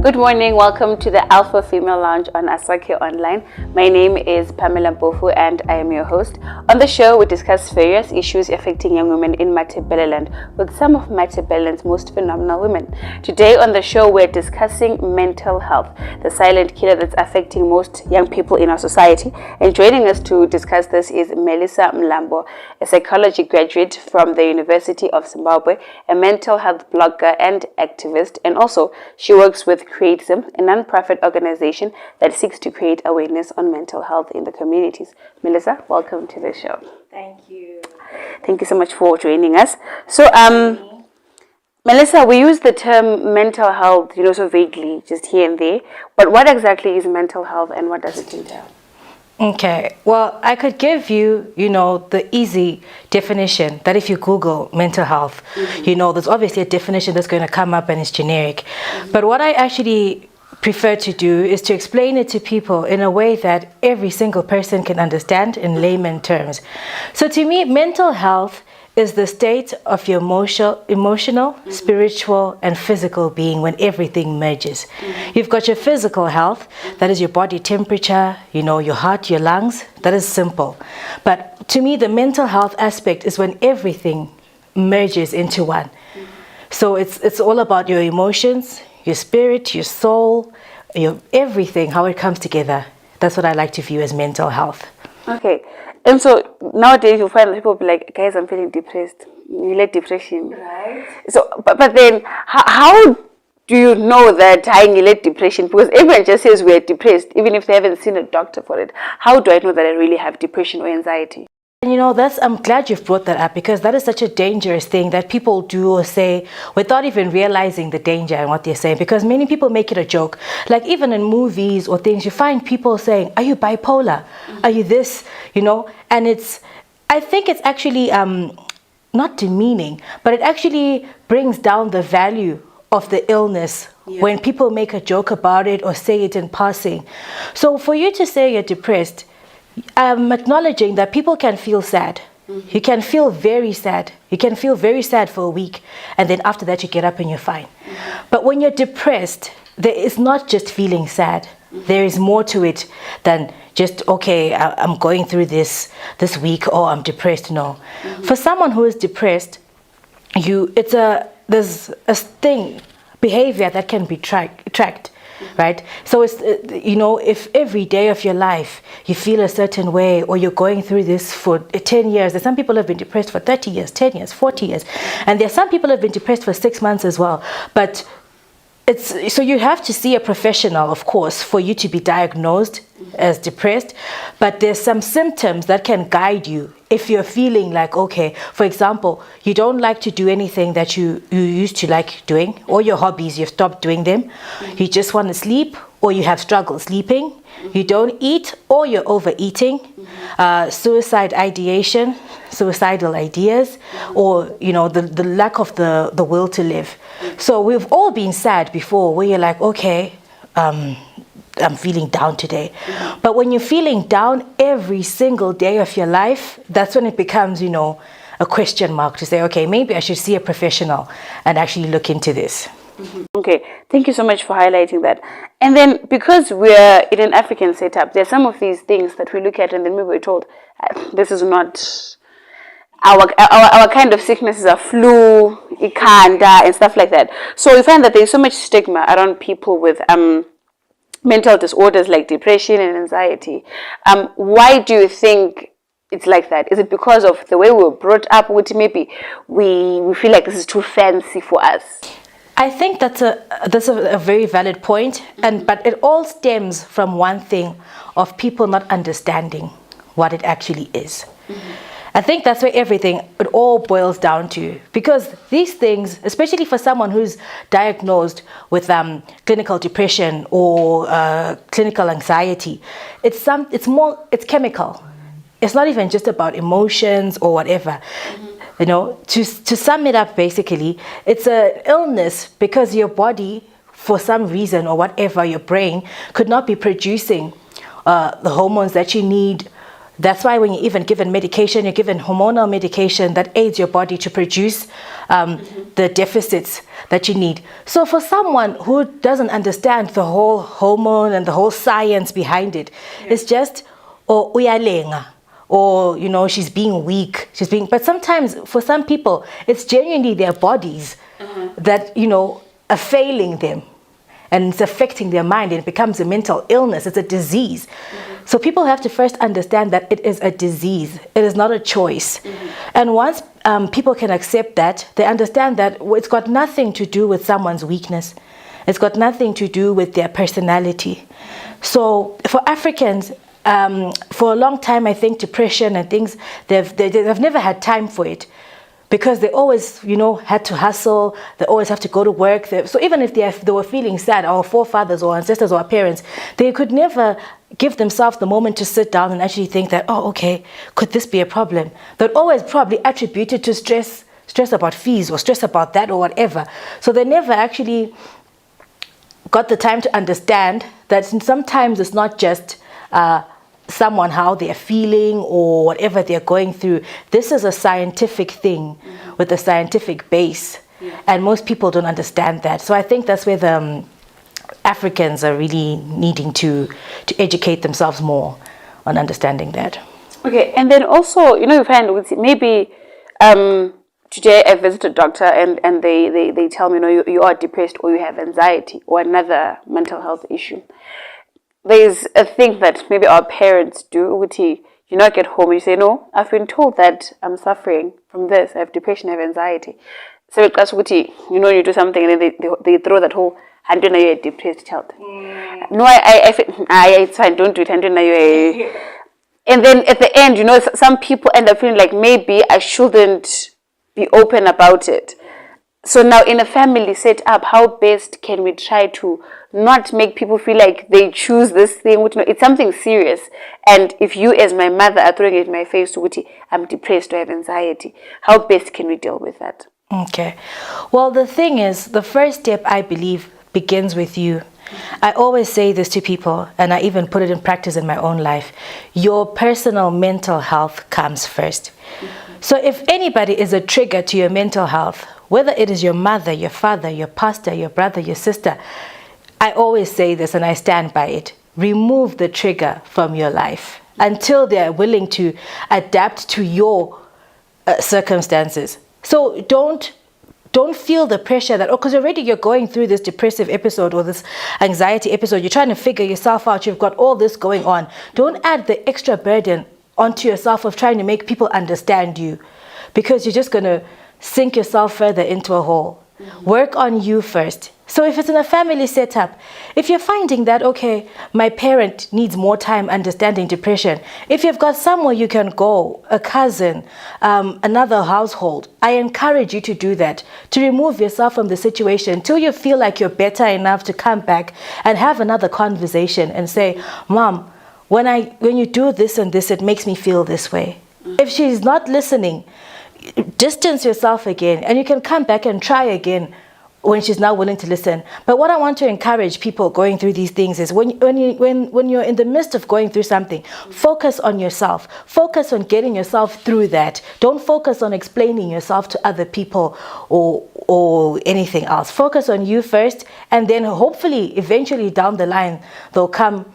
Good morning, welcome to the Alpha Female Lounge on Asake Online. My name is Pamela Mpofu and I am your host. On the show, we discuss various issues affecting young women in Matabeleland with some of Matabeleland's most phenomenal women. Today on the show, we're discussing mental health, the silent killer that's affecting most young people in our society. And joining us to discuss this is Mellisa Mlambo, a psychology graduate from the University of Zimbabwe, a mental health blogger and activist, and also she works with Creatism, a non-profit organization that seeks to create awareness on mental health in the communities. Mellisa, welcome to the show. Thank you. Thank you so much for joining us. So, Mellisa, we use the term mental health, so vaguely, just here and there. But what exactly is mental health and what does it entail? Okay, well, I could give you, the easy definition that if you Google mental health, there's obviously a definition that's going to come up and it's generic. But what I actually prefer to do is to explain it to people in a way that every single person can understand in layman terms. So to me, mental health is the state of your emotional, spiritual, and physical being when everything merges. You've got your physical health, that is your body temperature, your heart, your lungs, that is simple. But to me, the mental health aspect is when everything merges into one. So it's all about your emotions, your spirit, your soul, your everything, how it comes together. That's what I like to view as mental health. Okay. And so nowadays you find that people be like, guys, I'm feeling depressed. You let depression. Right. So, but then how do you know that I let depression? Because everyone just says we're depressed, even if they haven't seen a doctor for it. How do I know that I really have depression or anxiety? And I'm glad you've brought that up because that is such a dangerous thing that people do or say without even realizing the danger and what they're saying, because many people make it a joke. Like even in movies or things, you find people saying, are you bipolar? Are you this? And I think it's actually not demeaning, but it actually brings down the value of the illness when people make a joke about it or say it in passing. So for you to say you're depressed, I'm acknowledging that people can feel sad. You can feel very sad. You can feel very sad for a week, and then after that you get up and you're fine. But when you're depressed, there is not just feeling sad. There is more to it than just, okay, I'm going through this week, or I'm depressed. No. For someone who is depressed, there's a behavior that can be tracked. Right? So it's, if every day of your life you feel a certain way, or you're going through this for 10 years, there's some people have been depressed for 30 years, 10 years, 40 years. And there's some people have been depressed for 6 months as well. But so you have to see a professional, of course, for you to be diagnosed as depressed. But there's some symptoms that can guide you if you're feeling like, okay, for example, you don't like to do anything that you used to like doing, or your hobbies, you've stopped doing them. You just want to sleep, or you have struggle sleeping. You don't eat, or you're overeating. Suicidal ideas, or the lack of the will to live. So we've all been sad before, where you're like, okay, I'm feeling down today. But when you're feeling down every single day of your life, that's when it becomes, a question mark to say, okay, maybe I should see a professional and actually look into this. Okay, thank you so much for highlighting that. And then, because we're in an African setup, there's some of these things that we look at and then maybe we're told, this is not our kind of sicknesses are flu, ikanda, and stuff like that. So we find that there's so much stigma around people with mental disorders like depression and anxiety. Why do you think it's like that? Is it because of the way we were brought up, which maybe we feel like this is too fancy for us? I think that's a very valid point, but it all stems from one thing of people not understanding what it actually is. I think that's where it all boils down to, because these things, especially for someone who's diagnosed with clinical depression or clinical anxiety, it's chemical. It's not even just about emotions or whatever. To sum it up, basically, it's an illness because your body, for some reason or whatever, your brain could not be producing the hormones that you need. That's why when you're even given medication, you're given hormonal medication that aids your body to produce the deficits that you need. So for someone who doesn't understand the whole hormone and the whole science behind it, it's just, oh, uyalenga, or, you know, she's being weak, but sometimes for some people, it's genuinely their bodies that, you know, are failing them. And it's affecting their mind, and it becomes a mental illness. It's a disease. So people have to first understand that it is a disease. It is not a choice. And once people can accept that, they understand that it's got nothing to do with someone's weakness. It's got nothing to do with their personality. So for Africans, for a long time, I think depression and things, they've never had time for it. Because they always, you know, had to hustle. They always have to go to work. So even if they were feeling sad, our forefathers or ancestors or our parents, they could never give themselves the moment to sit down and actually think that, oh, okay, could this be a problem? They'd always probably attribute it to stress about fees or stress about that or whatever. So they never actually got the time to understand that sometimes it's not just someone how they're feeling or whatever they're going through. This is a scientific thing with a scientific base, and most people don't understand that. So I think that's where the Africans are really needing to educate themselves more on understanding that. Okay, and then also, you know, you find maybe today I visited a doctor and they tell me, no, you are depressed or you have anxiety or another mental health issue. There's a thing that maybe our parents do, which you not get home and you say, no, I've been told that I'm suffering from this, I have depression, I have anxiety. So because you know, you do something and then they throw that whole, and then you're a depressed child. No, it's fine, don't do it, and then you're and then at the end, you know, some people end up feeling like maybe I shouldn't be open about it. So now in a family set up, how best can we try to not make people feel like they choose this thing, which, you know, it's something serious. And if you as my mother are throwing it in my face, which I'm depressed or I have anxiety, how best can we deal with that? Okay. Well, the thing is, the first step, I believe, begins with you. I always say this to people, and I even put it in practice in my own life. Your personal mental health comes first. So if anybody is a trigger to your mental health, whether it is your mother, your father, your pastor, your brother, your sister, I always say this and I stand by it. Remove the trigger from your life until they're willing to adapt to your circumstances. So don't feel the pressure that, because already you're going through this depressive episode or this anxiety episode. You're trying to figure yourself out. You've got all this going on. Don't add the extra burden onto yourself of trying to make people understand you, because you're just going to sink yourself further into a hole. Work on you first. So if it's in a family setup, if you're finding that, okay, my parent needs more time understanding depression, if you've got somewhere you can go, a cousin, another household, I encourage you to do that, to remove yourself from the situation till you feel like you're better enough to come back and have another conversation and say, Mom, when you do this and this, it makes me feel this way. If she's not listening, distance yourself again, and you can come back and try again when she's not willing to listen. But what I want to encourage people going through these things is when you're in the midst of going through something, focus on yourself. Focus on getting yourself through that. Don't focus on explaining yourself to other people or anything else. Focus on you first, and then hopefully eventually down the line they'll come,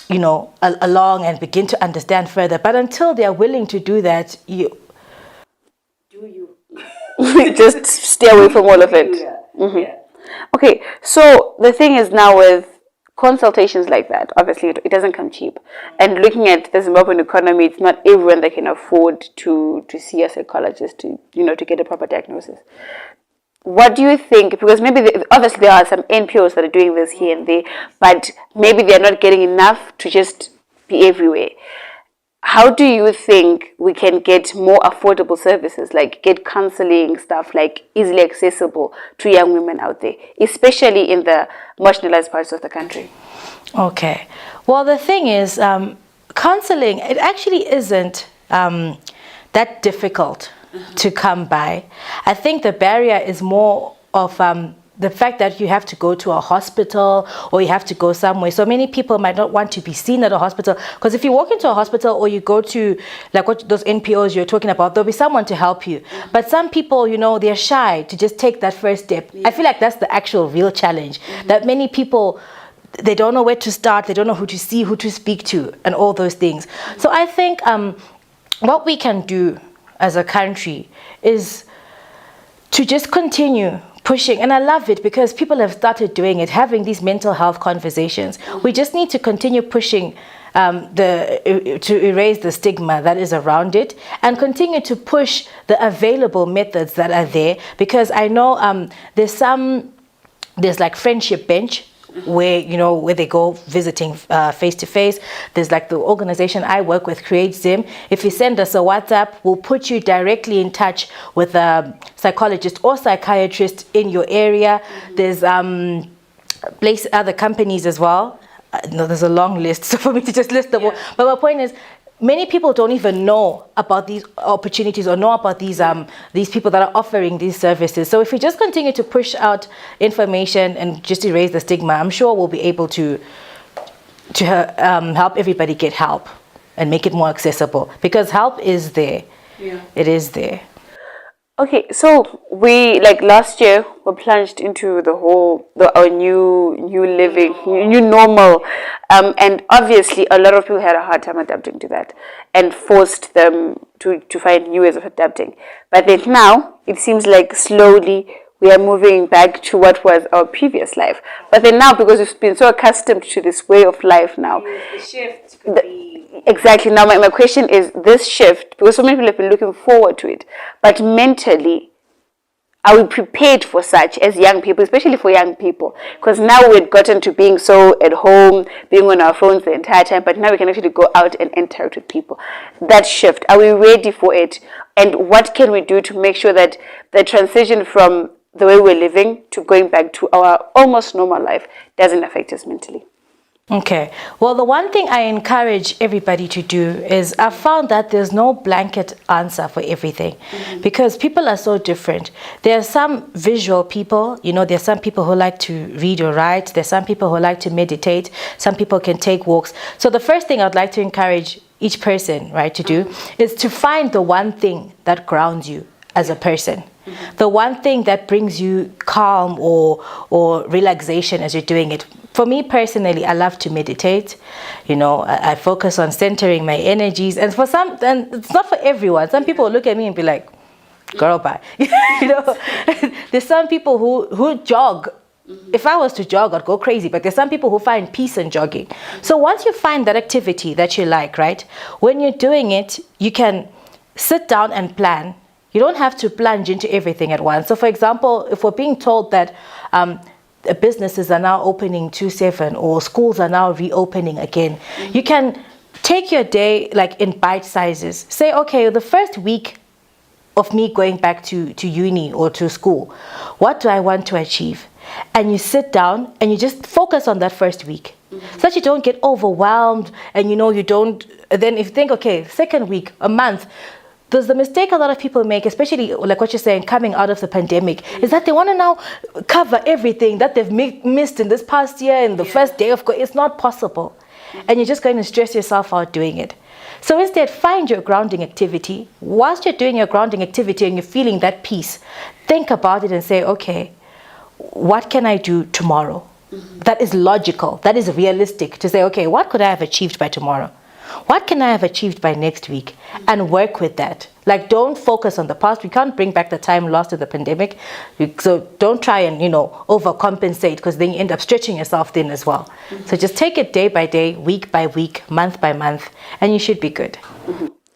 you know, along and begin to understand further. But until they're willing to do that, just stay away from all of it. Yeah. Okay, so the thing is now with consultations like that, obviously it doesn't come cheap. And looking at the Zimbabwean economy, it's not everyone that can afford to see a psychologist to get a proper diagnosis. What do you think? Because maybe obviously there are some NPOs that are doing this here and there, but maybe they're not getting enough to just be everywhere. How do you think we can get more affordable services, like get counseling stuff, like easily accessible to young women out there, especially in the marginalized parts of the country? Okay. Well, the thing is, counseling, it actually isn't that difficult to come by. I think the barrier is more of the fact that you have to go to a hospital or you have to go somewhere. So many people might not want to be seen at a hospital, because if you walk into a hospital or you go to like what those NPOs you're talking about, there'll be someone to help you. But some people, you know, they're shy to just take that first step. I feel like that's the actual real challenge, that many people, they don't know where to start, they don't know who to see, who to speak to, and all those things. So I think what we can do as a country is to just continue pushing, and I love it because people have started doing it, having these mental health conversations. We just need to continue pushing to erase the stigma that is around it, and continue to push the available methods that are there, because I know there's like friendship bench, where, you know, where they go visiting face to face. There's like the organization I work with, Create Zim. If you send us a WhatsApp, we'll put you directly in touch with a psychologist or psychiatrist in your area. There's other companies as well. No, there's a long list, so for me to just list them all. But my point is, many people don't even know about these opportunities or know about these people that are offering these services. So if we just continue to push out information and just erase the stigma, I'm sure we'll be able to help everybody get help and make it more accessible, because help is there. Yeah. It is there. Okay, so we, like last year, were plunged into our new living, new normal, and obviously a lot of people had a hard time adapting to that, and forced them to find new ways of adapting. But then now it seems like slowly we are moving back to what was our previous life. But then now, because we've been so accustomed to this way of life now, the shift could be... Exactly. Now, my question is, this shift, because so many people have been looking forward to it, but mentally, are we prepared for such as young people, especially for young people? Because now we've gotten to being so at home, being on our phones the entire time, but now we can actually go out and interact with people. That shift, are we ready for it? And what can we do to make sure that the transition from the way we're living to going back to our almost normal life doesn't affect us mentally? Okay. Well, the one thing I encourage everybody to do is, I've found that there's no blanket answer for everything, because people are so different. There are some visual people, you know, there's some people who like to read or write. There's some people who like to meditate. Some people can take walks. So the first thing I'd like to encourage each person, right, to do is to find the one thing that grounds you as a person. The one thing that brings you calm or relaxation as you're doing it. For me personally, I love to meditate. You know, I focus on centering my energies. And for some, and it's not for everyone. Some people look at me and be like, girl, bye. You know, there's some people who jog. If I was to jog, I'd go crazy. But there's some people who find peace in jogging. So once you find that activity that you like, right, when you're doing it, you can sit down and plan. You don't have to plunge into everything at once. So for example, if we're being told that businesses are now opening 2/7 or schools are now reopening again, you can take your day like in bite sizes. Say, okay, the first week of me going back to uni or to school, what do I want to achieve? And you sit down and you just focus on that first week, so that you don't get overwhelmed, and you know, you don't, then if you think, okay, second week, a month. There's the mistake a lot of people make, especially like what you're saying, coming out of the pandemic, is that they want to now cover everything that they've missed in this past year in the first day of school. It's not possible. And you're just going to stress yourself out doing it. So instead, find your grounding activity. Whilst you're doing your grounding activity and you're feeling that peace, think about it and say, okay, what can I do tomorrow? That is logical. That is realistic to say, okay, what could I have achieved by tomorrow? What can I have achieved by next week? And work with that. Like, don't focus on the past. We can't bring back the time lost in the pandemic. So don't try and, you know, overcompensate, because then you end up stretching yourself thin as well. So just take it day by day, week by week, month by month, and you should be good.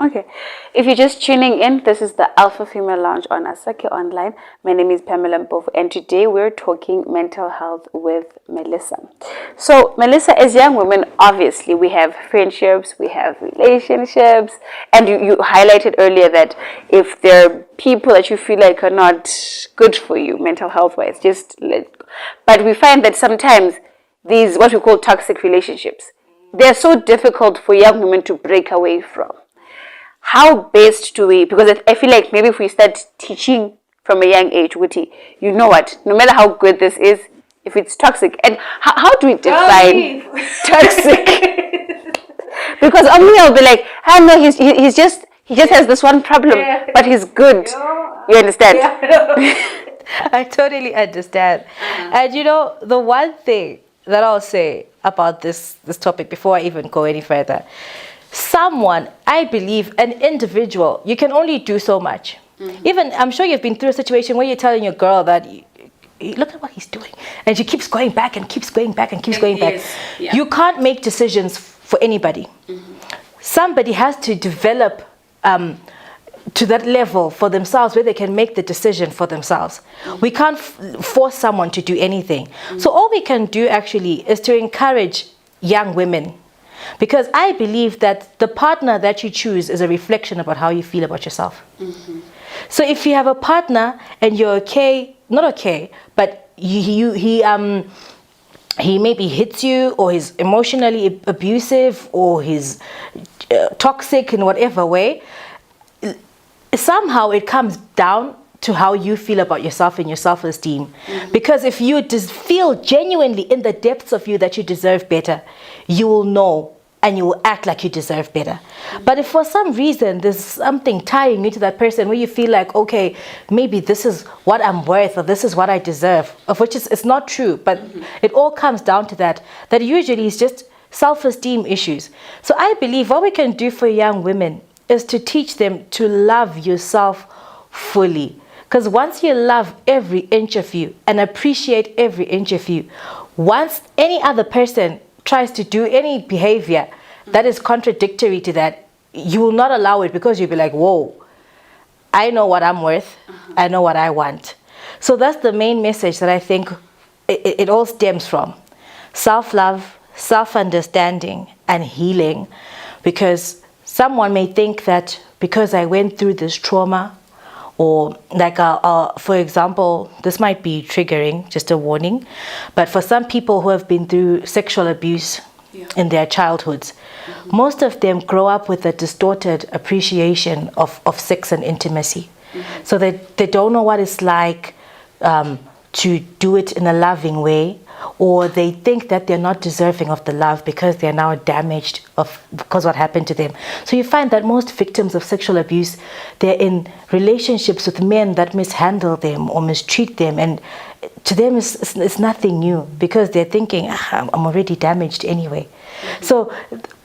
Okay, if you're just tuning in, this is the Alpha Female Lounge on Asake Online. My name is Pamela Mpofu, and today we're talking mental health with Mellisa. So, Mellisa, as young women, obviously we have friendships, we have relationships, and you highlighted earlier that if there are people that you feel like are not good for you, mental health-wise, just let go. But we find that sometimes these, what we call toxic relationships, they're so difficult for young women to break away from. How best do we, because I feel like maybe if we start teaching from a young age, Wuti, you know what, no matter how good this is, if it's toxic, and how do we define toxic? Because only I'll be like, I know he just has this one problem, but he's good. You understand? I totally understand. And you know, the one thing that I'll say about this topic before I even go any further, I believe, an individual, you can only do so much. Even, I'm sure you've been through a situation where you're telling your girl that, look at what he's doing, and she keeps going back and keeps going back and keeps going back. Yeah. You can't make decisions for anybody. Somebody has to develop to that level for themselves where they can make the decision for themselves. We can't force someone to do anything. So all we can do actually is to encourage young women, because I believe that the partner that you choose is a reflection about how you feel about yourself. So if you have a partner and you're okay, not okay, but he maybe hits you, or he's emotionally abusive, or he's toxic in whatever way, somehow it comes down to how you feel about yourself and your self-esteem. Because if you just feel genuinely in the depths of you that you deserve better, you will know and you will act like you deserve better. But if for some reason there's something tying you to that person where you feel like, okay, maybe this is what I'm worth, or this is what I deserve, of which it's not true, but it all comes down to that usually is just self-esteem issues. So I believe what we can do for young women is to teach them to love yourself fully. Because once you love every inch of you and appreciate every inch of you, once any other person tries to do any behavior that is contradictory to that, you will not allow it, because you'll be like, whoa, I know what I'm worth. I know what I want. So that's the main message that I think it all stems from. Self-love, self-understanding, and healing. Because someone may think that because I went through this trauma, or like, for example, this might be triggering, just a warning, but for some people who have been through sexual abuse in their childhoods, most of them grow up with a distorted appreciation of sex and intimacy. So they don't know what it's like to do it in a loving way, or they think that they're not deserving of the love because they're now damaged because what happened to them. So you find that most victims of sexual abuse, they're in relationships with men that mishandle them or mistreat them, and to them it's nothing new, because they're thinking, I'm already damaged anyway. So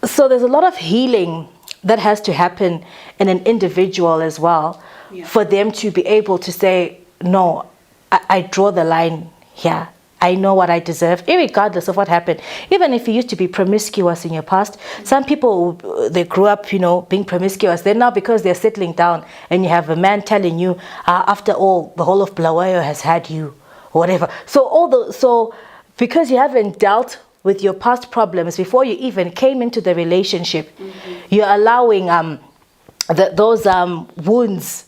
there's a lot of healing that has to happen in an individual as well, for them to be able to say, no, I draw the line here. I know what I deserve, irregardless of what happened. Even if you used to be promiscuous in your past, some people, they grew up, being promiscuous. Then now, because they're settling down, and you have a man telling you, after all, the whole of Bulawayo has had you, or whatever. So because you haven't dealt with your past problems before you even came into the relationship, you're allowing those wounds,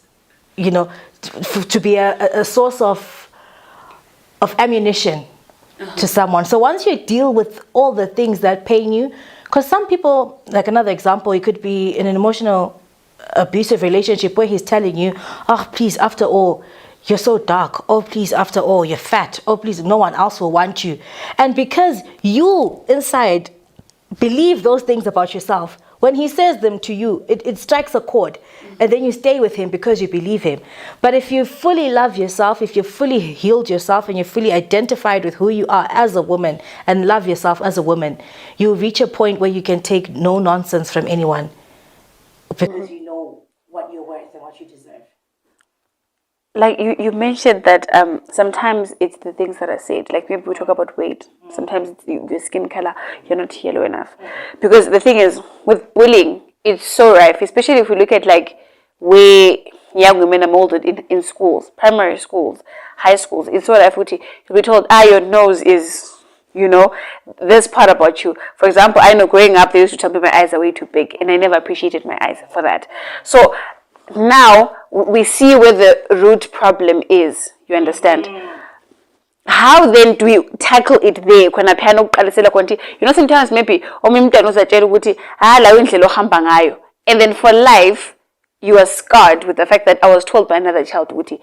to be a source of ammunition to someone. So once you deal with all the things that pain you, because some people, like another example, it could be in an emotional abusive relationship where he's telling you, oh, please, after all, you're so dark. Oh, please, after all, you're fat. Oh, please, no one else will want you. And because you inside believe those things about yourself, when he says them to you, it strikes a chord, and then you stay with him because you believe him. But if you fully love yourself, if you're fully healed yourself, and you're fully identified with who you are as a woman and love yourself as a woman, you'll reach a point where you can take no nonsense from anyone, because you know what you're worth and what you deserve. Like you mentioned that sometimes it's the things that are said. Like maybe we talk about weight. Sometimes it's your skin color. You're not yellow enough. Because the thing is, with bullying, it's so rife. Especially if we look at like where young women are molded in schools, primary schools, high schools. It's so rife. You'll be told, your nose is, this part about you. For example, I know growing up, they used to tell me my eyes are way too big, and I never appreciated my eyes for that. So now we see where the root problem is. You understand? How then do we tackle it there? Sometimes maybe and then for life you are scarred with the fact that I was told by another child, okay,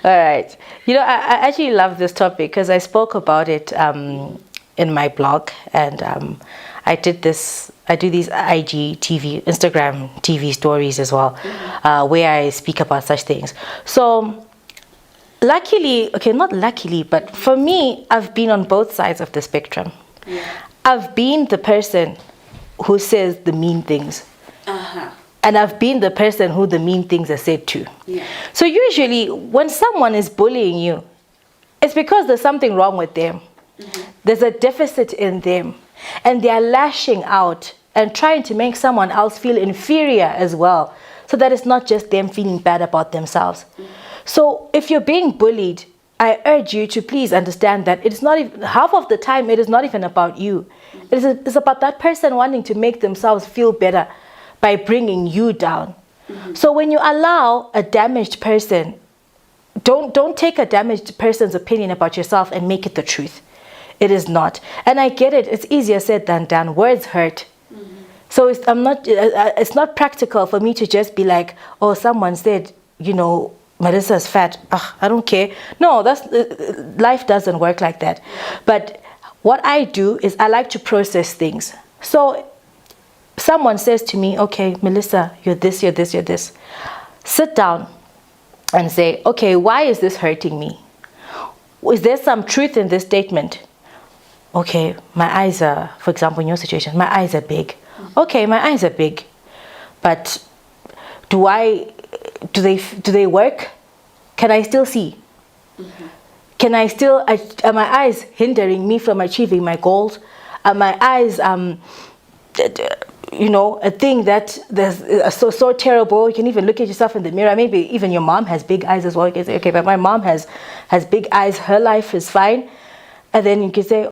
all right. You know, I actually love this topic because I spoke about it in my blog, and I do these Instagram TV stories as well, where I speak about such things. So luckily, okay, not luckily, but for me, I've been on both sides of the spectrum. Yeah. I've been the person who says the mean things. And I've been the person who the mean things are said to. Yeah. So usually when someone is bullying you, it's because there's something wrong with them. There's a deficit in them. And they are lashing out and trying to make someone else feel inferior as well. So that it's not just them feeling bad about themselves. So if you're being bullied, I urge you to please understand that it's not even, half of the time it is not even about you. It's about that person wanting to make themselves feel better by bringing you down. So when you allow a damaged person, don't take a damaged person's opinion about yourself and make it the truth. It is not. And I get it. It's easier said than done. Words hurt. So it's not practical for me to just be like, oh, someone said, you know, Melissa's fat. I don't care. No, life doesn't work like that. But what I do is I like to process things. So someone says to me, okay, Mellisa, you're this, you're this, you're this. Sit down and say, okay, why is this hurting me? Is there some truth in this statement? Okay, my eyes are, for example, in your situation, my eyes are big. Okay, my eyes are big. But do they work? Can I still see? Can I still, are my eyes hindering me from achieving my goals? Are my eyes, you know, a thing that there's so terrible? You can even look at yourself in the mirror. Maybe even your mom has big eyes as well. You can say, okay, but my mom has big eyes. Her life is fine. And then you can say,